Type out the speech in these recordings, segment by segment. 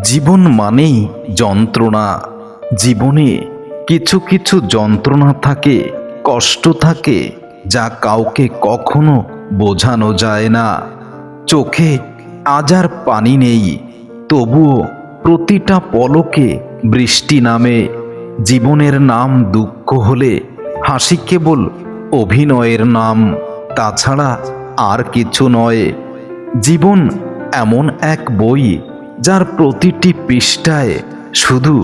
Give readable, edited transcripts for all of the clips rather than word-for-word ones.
জীবন মানেই যন্ত্রণা। জীবনে কিছু কিছু যন্ত্রণা থাকে, কষ্ট থাকে, যা কাউকে কখনো বোঝানো যায় না। চোখে আজ আর পানি নেই, তবুও প্রতিটা পলকে বৃষ্টি নামে। জীবনের নাম দুঃখ হলে হাসি কেবল অভিনয়ের নাম, তাছাড়া আর কিছু নয়। জীবন এমন এক বই, যার প্রতিটি পৃষ্ঠায় শুধু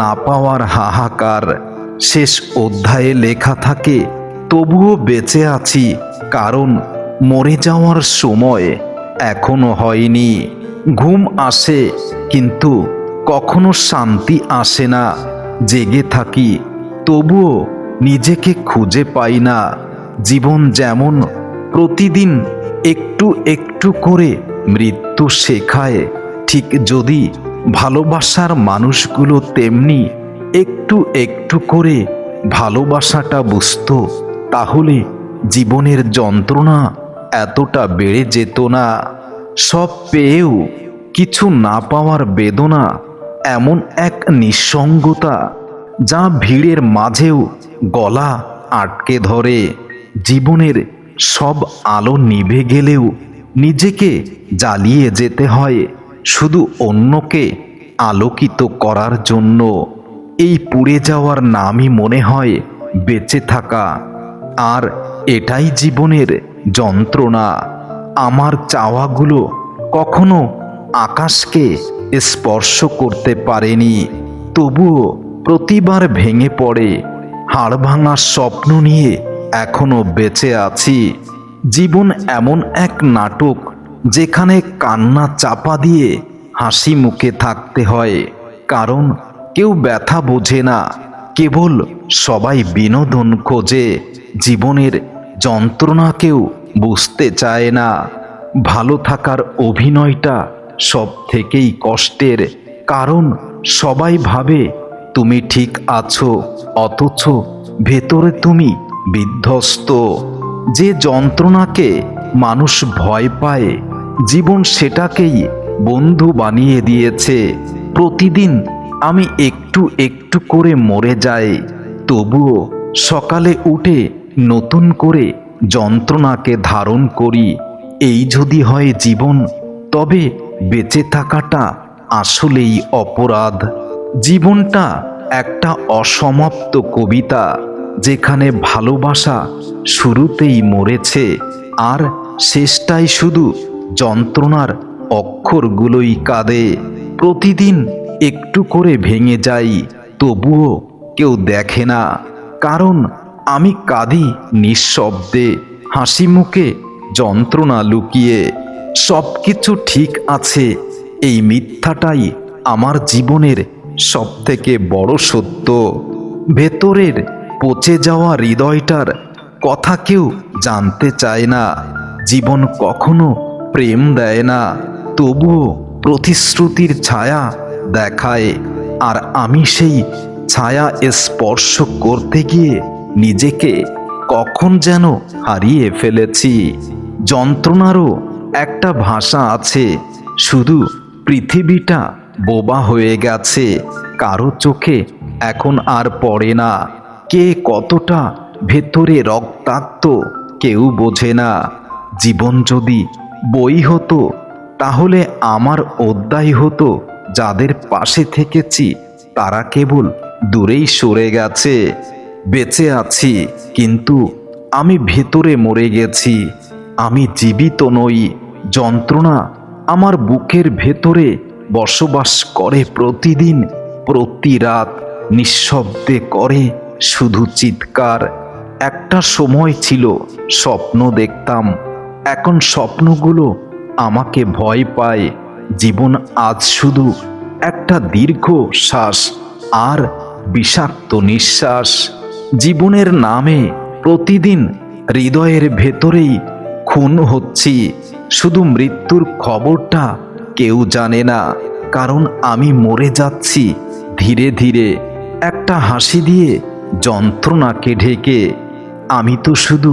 না পাওয়ার হাহাকার। শেষ অধ্যায়ে লেখা থাকে, তবুও বেঁচে আছি, কারণ মরে যাওয়ার সময় এখনো হয়নি। ঘুম আসে, কিন্তু কখনো শান্তি আসে না। জেগে থাকি, তবুও নিজেকে খুঁজে পাই না। জীবন যেমন প্রতিদিন একটু একটু করে মৃত্যু শেখায়, ঠিক যদি ভালোবাসার মানুষগুলো তেমনি একটু একটু করে ভালোবাসাটা বুঝতো, তাহলে জীবনের যন্ত্রণা এতটা বেড়ে যেত না। সব পেয়েও কিছু না পাওয়ার বেদনা এমন এক নিঃসঙ্গতা, যা ভিড়ের মাঝেও গলা আটকে ধরে। জীবনের সব আলো নিভে গেলেও নিজেকে জ্বালিয়ে যেতে হয় শুধু অন্যকে আলোকিত করার জন্য। এই পুড়ে যাওয়ার নামই মনে হয় বেঁচে থাকা। আর এটাই জীবনের যন্ত্রণা। আমার চাওয়াগুলো কখনো আকাশকে স্পর্শ করতে পারেনি, তবুও প্রতিবার ভেঙে পড়ে। হাড় ভাঙা স্বপ্ন নিয়ে এখনো বেঁচে আছি। জীবন এমন এক নাটক, যেখানে কান্না চাপা দিয়ে হাসি মুখে থাকতে হয়, কারণ কেউ ব্যথা বোঝে না, কেবল সবাই বিনোদন খোঁজে। জীবনের যন্ত্রণাকেও বুঝতে চায় না। ভালো থাকার অভিনয়টা সব থেকেই কষ্টের, কারণ সবাই ভাবে তুমি ঠিক আছো, অথচ ভেতরে তুমি বিধ্বস্ত। যে যন্ত্রণাকে মানুষ ভয় পায়, জীবন সেটাকেই বন্ধু বানিয়ে দিয়েছে। প্রতিদিন আমি একটু একটু করে মরে যাই, তবুও সকালে উঠে নতুন করে যন্ত্রণাকে ধারণ করি। এই যদি হয় জীবন, তবে বেঁচে থাকাটা আসলেই অপরাধ। জীবনটা একটা অসমাপ্ত কবিতা, যেখানে ভালোবাসা শুরুতেই মরেছে, আর শেষটাই শুধু যন্ত্রণার অক্ষরগুলোই কাঁদে। প্রতিদিন একটু করে ভেঙে যাই, তবুও কেউ দেখে না, কারণ আমি কাঁদি নিঃশব্দে, হাসি মুখে যন্ত্রণা লুকিয়ে। সব কিছু ঠিক আছে, এই মিথ্যাটাই আমার জীবনের সবথেকে বড় সত্য। ভেতরের পচে যাওয়া হৃদয়টার কথা কেউ জানতে চায় না। জীবন কখনো প্রেম দেয় না, তবুও প্রতিশ্রুতির ছায়া দেখায়, আর আমি সেই ছায়া স্পর্শ করতে গিয়ে নিজেকে কখন যেন হারিয়ে ফেলেছি। যন্ত্রণারও একটা ভাষা আছে, শুধু পৃথিবীটা বোবা হয়ে গেছে। কারো চোখে এখন আর পড়ে না, কে কতটা ভেতরে রক্তাক্ত কেউ বোঝে না। জীবন যদি বই হতো, তাহলে আমার অধ্যায় হতো, যাদের পাশে থেকেছি তারা কেবল দূরেই সরে গেছে। বেঁচে আছি, কিন্তু আমি ভেতরে মরে গেছি। আমি জীবিত নই। যন্ত্রণা আমার বুকের ভেতরে বসবাস করে প্রতিদিন, প্রতি রাত নিঃশব্দে করে শুধু চিৎকার। একটা সময় ছিল স্বপ্ন দেখতাম, এখন স্বপ্নগুলো আমাকে ভয় পায়। জীবন আজ শুধু একটা দীর্ঘ শ্বাস আর বিষাক্ত নিঃশ্বাস। জীবনের নামে প্রতিদিন হৃদয়ের ভেতরেই খুন হচ্ছি, শুধু মৃত্যুর খবরটা কেউ জানে না, কারণ আমি মরে যাচ্ছি ধীরে ধীরে, একটা হাসি দিয়ে যন্ত্রণাকে ঢেকে। আমি তো শুধু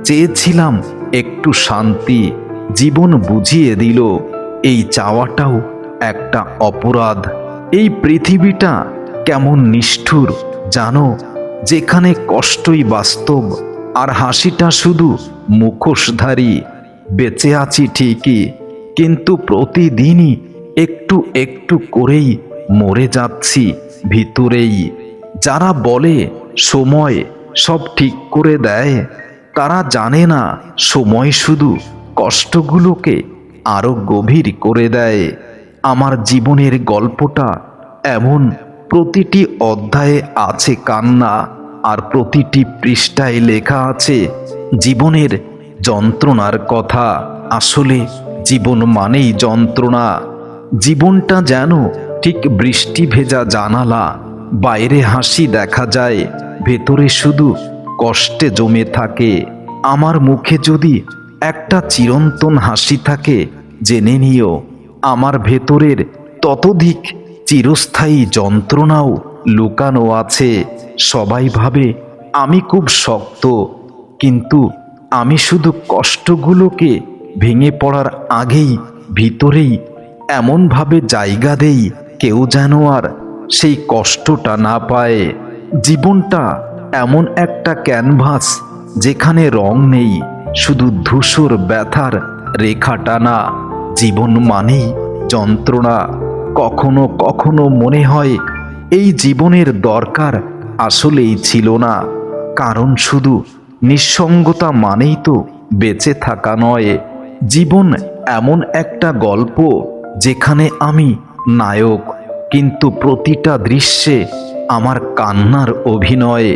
চেয়েছিলাম একটু শান্তি, জীবন বুঝিয়ে দিল এই চাওয়াটাও একটা অপরাধ। এই পৃথিবীটা কেমন নিষ্ঠুর জানো, যেখানে কষ্টই বাস্তব আর হাসিটা শুধু মুখোশধারী। বেঁচে আছি ঠিকই, কিন্তু প্রতিদিনই একটু একটু করেই মরে যাচ্ছি ভিতরেই। যারা বলে সময় সব ঠিক করে দেয়, তারা জানে না সময় শুধু কষ্টগুলোকে আরো গভীর করে দেয়। আমার জীবনের গল্পটা এমন, প্রতিটি অধ্যায়ে আছে কান্না, আর প্রতিটি পৃষ্ঠায় লেখা আছে জীবনের যন্ত্রণার কথা। আসলে জীবন মানেই যন্ত্রণা। জীবনটা যেন ঠিক বৃষ্টি ভেজা জানালা, বাইরে হাসি দেখা যায়, ভেতরে শুধু কষ্টে জমে থাকে। আমার মুখে যদি একটা চিরন্তন হাসি থাকে, জেনে নিও আমার ভেতরের ততোধিক চিরস্থায়ী যন্ত্রণাও লুকানো আছে। সবাই ভাবে আমি খুব শক্ত, কিন্তু আমি শুধু কষ্টগুলোকে ভেঙে পড়ার আগেই ভিতরেই এমনভাবে জায়গা দেই কেউ যেন আর সেই কষ্টটা না পায়। জীবনটা এমন একটা ক্যানভাস, যেখানে রং নেই, শুধু ধূসর ব্যথার রেখা টানা। জীবন মানেই যন্ত্রণা। কখনো কখনো মনে হয় এই জীবনের দরকার আসলেই ছিল না, কারণ শুধু নিঃসঙ্গতা মানেই তো বেঁচে থাকা নয়। জীবন এমন একটা গল্প, যেখানে আমি নায়ক, কিন্তু প্রতিটা দৃশ্যে আমার কান্নার অভিনয়।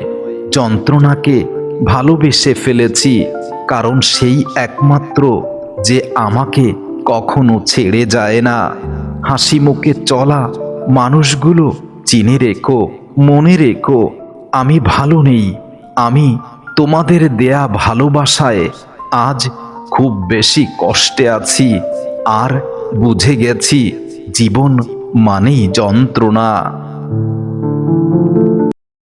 যন্ত্রণাকে ভালোবেসে ফেলেছি, কারণ সেই একমাত্র যে আমাকে কখনো ছেড়ে যায় না। হাসি মুখে চলা মানুষগুলো চিনে রেখো, মনে রেখো, আমি ভালো নেই। আমি তোমাদের দেয়া ভালোবাসায় আজ খুব বেশি কষ্টে আছি, আর বুঝে গেছি জীবন মানেই যন্ত্রণা।